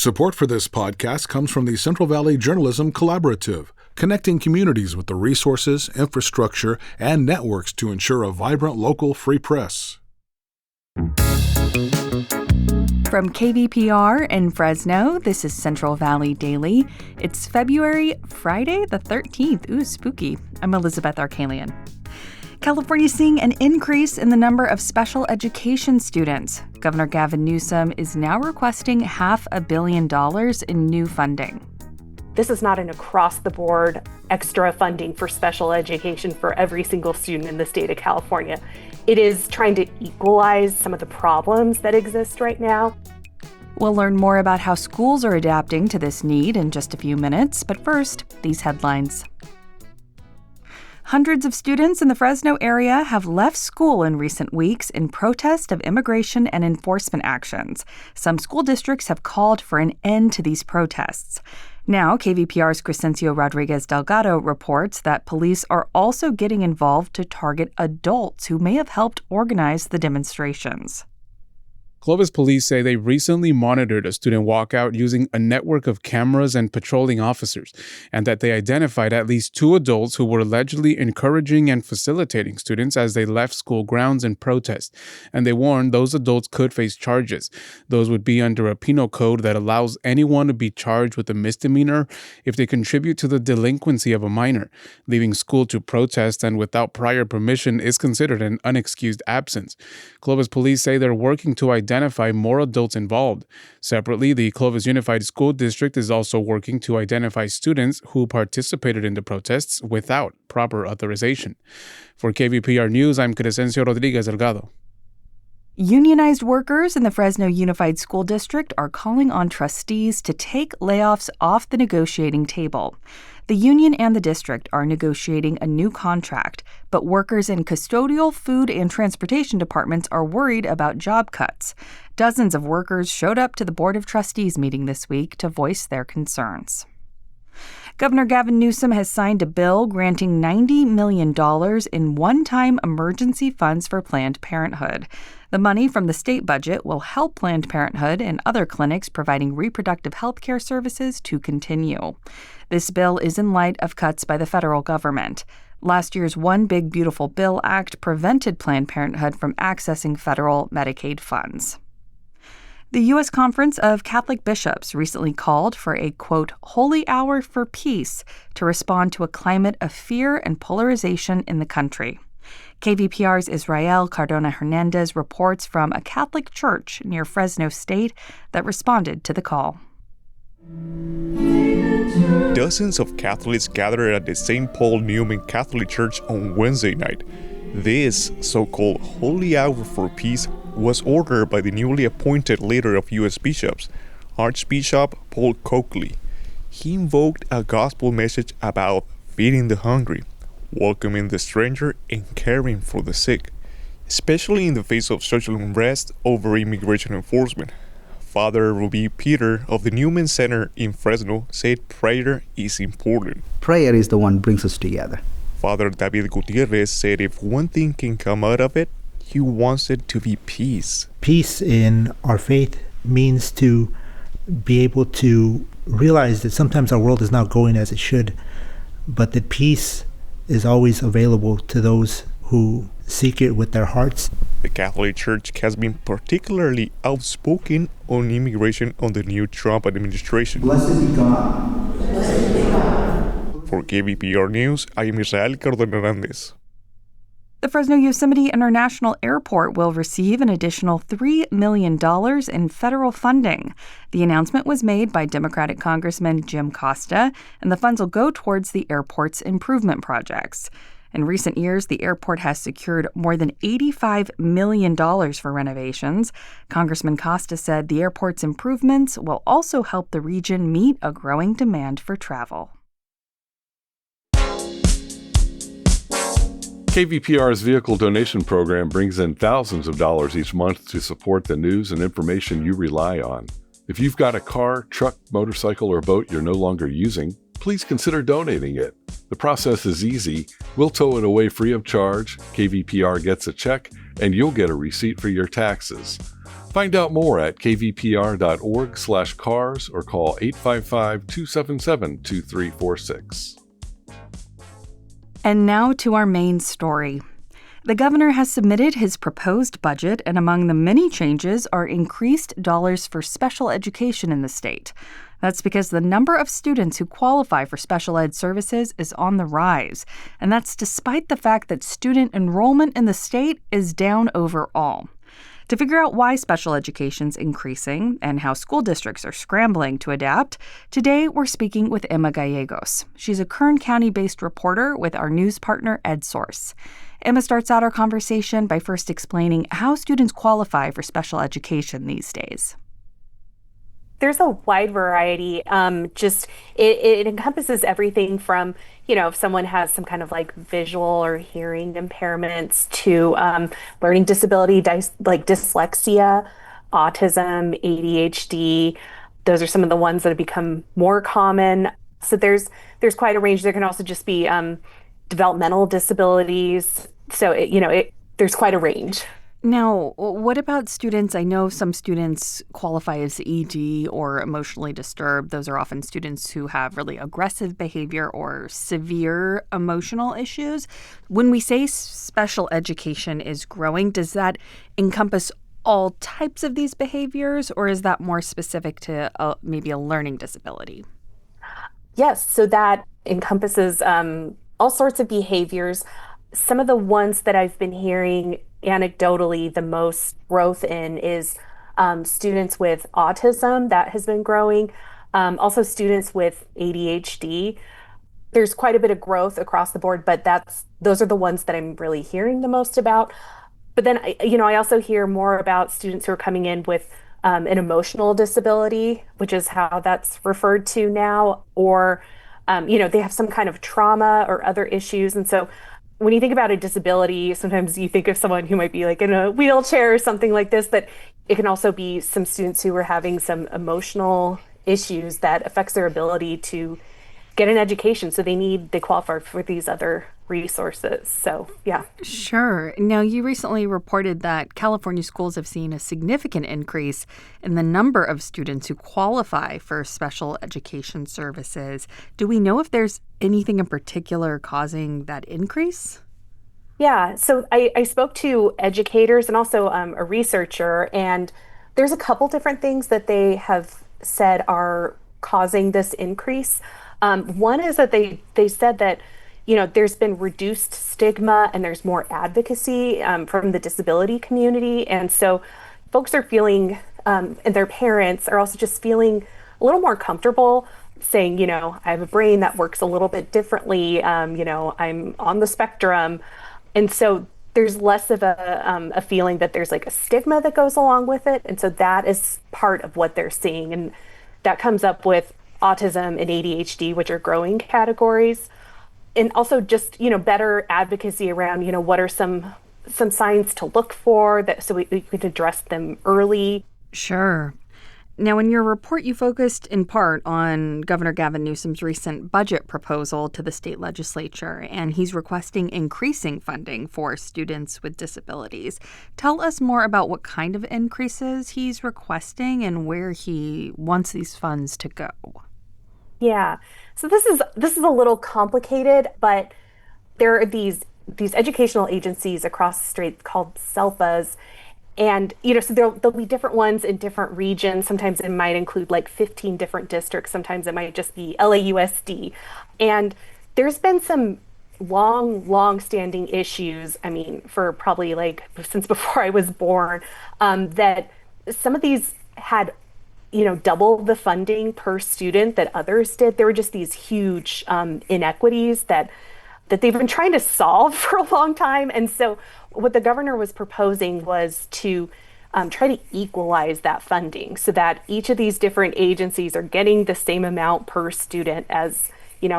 Support for this podcast comes from the Central Valley Journalism Collaborative, connecting communities with the resources, infrastructure, and networks to ensure a vibrant local free press. From KVPR in Fresno, this is Central Valley Daily. It's Friday the 13th. Ooh, spooky. I'm Elizabeth Arkalian. California's seeing an increase in the number of special education students. Governor Gavin Newsom is now requesting $500 million in new funding. This is not an across-the-board extra funding for special education for every single student in the state of California. It is trying to equalize some of the problems that exist right now. We'll learn more about how schools are adapting to this need in just a few minutes, but first, these headlines. Hundreds of students in the Fresno area have left school in recent weeks in protest of immigration and enforcement actions. Some school districts have called for an end to these protests. Now, KVPR's Crescencio Rodriguez Delgado reports that police are also getting involved to target adults who may have helped organize the demonstrations. Clovis police say they recently monitored a student walkout using a network of cameras and patrolling officers, and that they identified at least 2 adults who were allegedly encouraging and facilitating students as they left school grounds in protest. And they warned those adults could face charges. Those would be under a penal code that allows anyone to be charged with a misdemeanor if they contribute to the delinquency of a minor. Leaving school to protest and without prior permission is considered an unexcused absence. Clovis police say they're working to identify more adults involved. Separately, the Clovis Unified School District is also working to identify students who participated in the protests without proper authorization. For KVPR News, I'm Crescencio Rodriguez Delgado. Unionized workers in the Fresno Unified School District are calling on trustees to take layoffs off the negotiating table. The union and the district are negotiating a new contract, but workers in custodial, food, and transportation departments are worried about job cuts. Dozens of workers showed up to the Board of Trustees meeting this week to voice their concerns. Governor Gavin Newsom has signed a bill granting $90 million in one-time emergency funds for Planned Parenthood. The money from the state budget will help Planned Parenthood and other clinics providing reproductive health care services to continue. This bill is in light of cuts by the federal government. Last year's One Big Beautiful Bill Act prevented Planned Parenthood from accessing federal Medicaid funds. The U.S. Conference of Catholic Bishops recently called for a, quote, holy hour for peace to respond to a climate of fear and polarization in the country. KVPR's Israel Cardona Hernandez reports from a Catholic church near Fresno State that responded to the call. Dozens of Catholics gathered at the St. Paul Newman Catholic Church on Wednesday night. This so-called Holy Hour for Peace was ordered by the newly appointed leader of U.S. bishops, Archbishop Paul Coakley. He invoked a gospel message about feeding the hungry, welcoming the stranger, and caring for the sick, especially in the face of social unrest over immigration enforcement. Father Ruby Peter of the Newman Center in Fresno said prayer is important. Prayer is the one that brings us together. Father David Gutierrez said if one thing can come out of it, he wants it to be peace. Peace in our faith means to be able to realize that sometimes our world is not going as it should, but that peace is always available to those who seek it with their hearts. The Catholic Church has been particularly outspoken on immigration under the new Trump administration. Blessed be God. Blessed be God. For KVPR News, I am Israel Cardona Hernandez. The Fresno Yosemite International Airport will receive an additional $3 million in federal funding. The announcement was made by Democratic Congressman Jim Costa, and the funds will go towards the airport's improvement projects. In recent years, the airport has secured more than $85 million for renovations. Congressman Costa said the airport's improvements will also help the region meet a growing demand for travel. KVPR's vehicle donation program brings in thousands of dollars each month to support the news and information you rely on. If you've got a car, truck, motorcycle, or boat you're no longer using, please consider donating it. The process is easy. We'll tow it away free of charge, KVPR gets a check, and you'll get a receipt for your taxes. Find out more at kvpr.org/cars or call 855-277-2346. And now to our main story. The governor has submitted his proposed budget, and among the many changes are increased dollars for special education in the state. That's because the number of students who qualify for special ed services is on the rise, and that's despite the fact that student enrollment in the state is down overall. To figure out why special education's increasing and how school districts are scrambling to adapt, today we're speaking with Emma Gallegos. She's a Kern County-based reporter with our news partner EdSource. Emma starts out our conversation by first explaining how students qualify for special education these days. There's a wide variety. It encompasses everything from, if someone has some kind of like visual or hearing impairments to learning disability, like dyslexia, autism, ADHD. Those are some of the ones that have become more common. So there's quite a range. There can also just be developmental disabilities. So there's quite a range. Now, what about students? I know some students qualify as ED or emotionally disturbed. Those are often students who have really aggressive behavior or severe emotional issues. When we say special education is growing, does that encompass all types of these behaviors, or is that more specific to maybe a learning disability? Yes, so that encompasses all sorts of behaviors. Some of the ones that I've been hearing anecdotally the most growth in is students with autism. That has been growing. Also students with ADHD. There's quite a bit of growth across the board, but those are the ones that I'm really hearing the most about. But then, I also hear more about students who are coming in with an emotional disability, which is how that's referred to now, or, they have some kind of trauma or other issues. And so when you think about a disability, sometimes you think of someone who might be like in a wheelchair or something like this, but it can also be some students who are having some emotional issues that affects their ability to get an education. So they qualify for these other resources. So, yeah. Sure. Now, you recently reported that California schools have seen a significant increase in the number of students who qualify for special education services. Do we know if there's anything in particular causing that increase? Yeah. So I spoke to educators and also a researcher, and there's a couple different things that they have said are causing this increase. One is that they said that there's been reduced stigma and there's more advocacy from the disability community. And so folks are feeling, and their parents are also just feeling a little more comfortable saying, I have a brain that works a little bit differently. I'm on the spectrum. And so there's less of a feeling that there's like a stigma that goes along with it. And so that is part of what they're seeing. And that comes up with autism and ADHD, which are growing categories. And also just, better advocacy around, what are some signs to look for so we can address them early. Sure. Now, in your report, you focused in part on Governor Gavin Newsom's recent budget proposal to the state legislature, and he's requesting increasing funding for students with disabilities. Tell us more about what kind of increases he's requesting and where he wants these funds to go. Yeah. So this is a little complicated, but there are these educational agencies across the state called SELFAs. And, so there'll be different ones in different regions. Sometimes it might include like 15 different districts. Sometimes it might just be LAUSD. And there's been some long-standing issues, for probably like since before I was born, that some of these had double the funding per student that others did. There were just these huge inequities that they've been trying to solve for a long time. And so what the governor was proposing was to try to equalize that funding so that each of these different agencies are getting the same amount per student as,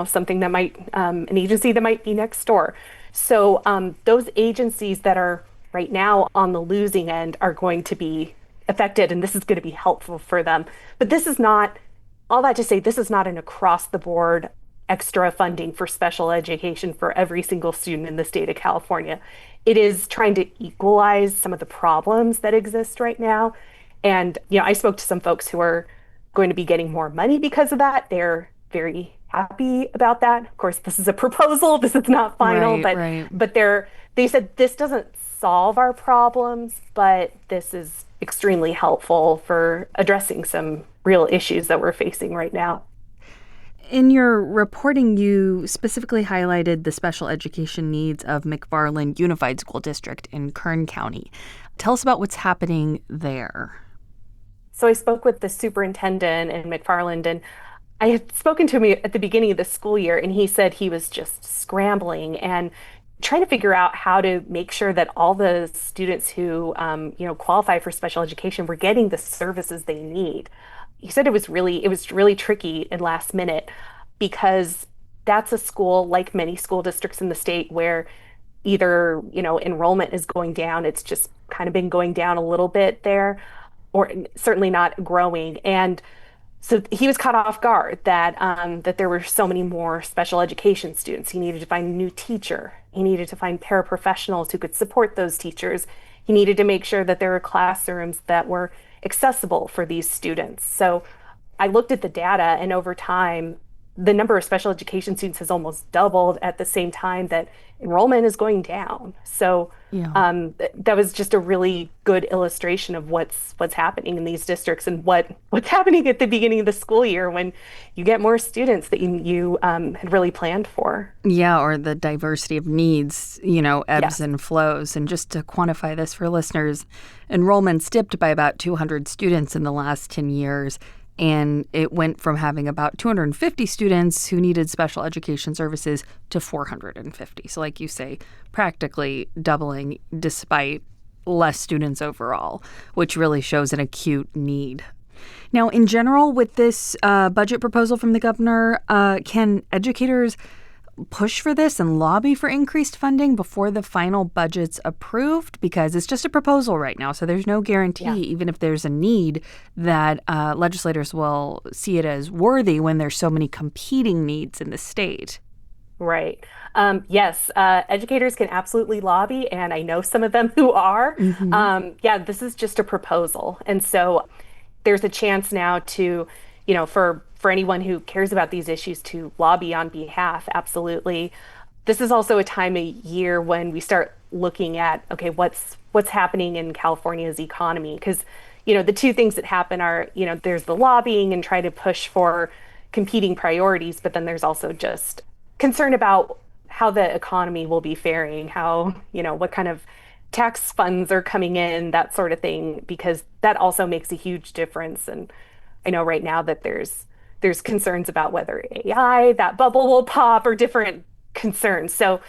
something that might, an agency that might be next door. So those agencies that are right now on the losing end are going to be affected, and this is going to be helpful for them. But this is not, all that to say, this is not an across the board extra funding for special education for every single student in the state of California. It is trying to equalize some of the problems that exist right now. And, I spoke to some folks who are going to be getting more money because of that. They're very happy about that. Of course, this is a proposal. This is not final, but they said this doesn't solve our problems, but this is extremely helpful for addressing some real issues that we're facing right now. In your reporting, you specifically highlighted the special education needs of McFarland Unified School District in Kern County. Tell us about what's happening there. So I spoke with the superintendent in McFarland, and I had spoken to him at the beginning of the school year, and he said he was just scrambling and trying to figure out how to make sure that all the students who, qualify for special education were getting the services they need. He said it was really tricky and last minute because that's a school, like many school districts in the state, where either, enrollment is going down. It's just kind of been going down a little bit there, or certainly not growing. And so he was caught off guard that there were so many more special education students. He needed to find a new teacher. He needed to find paraprofessionals who could support those teachers. He needed to make sure that there were classrooms that were accessible for these students. So I looked at the data, and over time, the number of special education students has almost doubled at the same time that enrollment is going down. So that was just a really good illustration of what's happening in these districts and what's happening at the beginning of the school year when you get more students that you had really planned for. Yeah, or the diversity of needs, ebbs and flows. And just to quantify this for listeners, enrollment's dipped by about 200 students in the last 10 years. And it went from having about 250 students who needed special education services to 450. So like you say, practically doubling despite less students overall, which really shows an acute need. Now, in general, with this budget proposal from the governor, can educators push for this and lobby for increased funding before the final budget's approved? Because it's just a proposal right now, so there's no guarantee, even if there's a need, that legislators will see it as worthy when there's so many competing needs in the state. Right. Yes, educators can absolutely lobby, and I know some of them who are. Mm-hmm. This is just a proposal. And so there's a chance now to, for anyone who cares about these issues to lobby on behalf, absolutely. This is also a time of year when we start looking at, okay, what's happening in California's economy? Because, the two things that happen are, there's the lobbying and try to push for competing priorities, but then there's also just concern about how the economy will be faring, how, what kind of tax funds are coming in, that sort of thing, because that also makes a huge difference. And I know right now that there's concerns about whether AI, that bubble will pop, or different concerns. So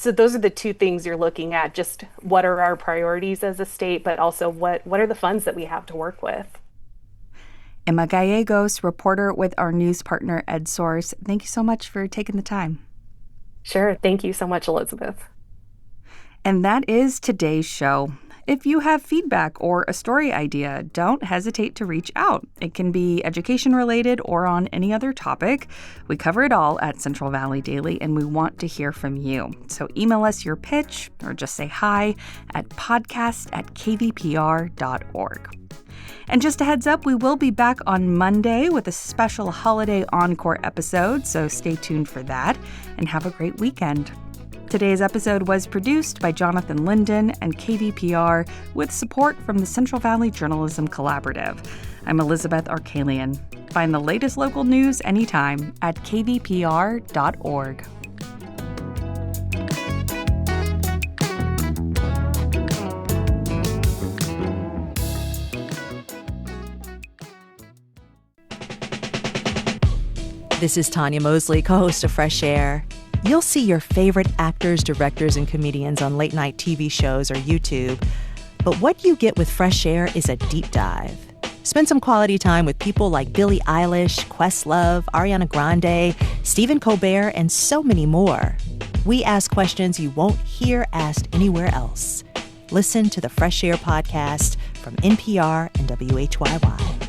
those are the two things you're looking at, just what are our priorities as a state, but also what are the funds that we have to work with. Emma Gallegos, reporter with our news partner, EdSource. Thank you so much for taking the time. Sure. Thank you so much, Elizabeth. And that is today's show. If you have feedback or a story idea, don't hesitate to reach out. It can be education related or on any other topic. We cover it all at Central Valley Daily, and we want to hear from you. So email us your pitch or just say hi at podcast@kvpr.org. And just a heads up, we will be back on Monday with a special holiday encore episode, so stay tuned for that and have a great weekend. Today's episode was produced by Jonathan Linden and KVPR with support from the Central Valley Journalism Collaborative. I'm Elizabeth Arkalian. Find the latest local news anytime at kvpr.org. This is Tanya Mosley, co-host of Fresh Air. You'll see your favorite actors, directors, and comedians on late-night TV shows or YouTube. But what you get with Fresh Air is a deep dive. Spend some quality time with people like Billie Eilish, Questlove, Ariana Grande, Stephen Colbert, and so many more. We ask questions you won't hear asked anywhere else. Listen to the Fresh Air podcast from NPR and WHYY.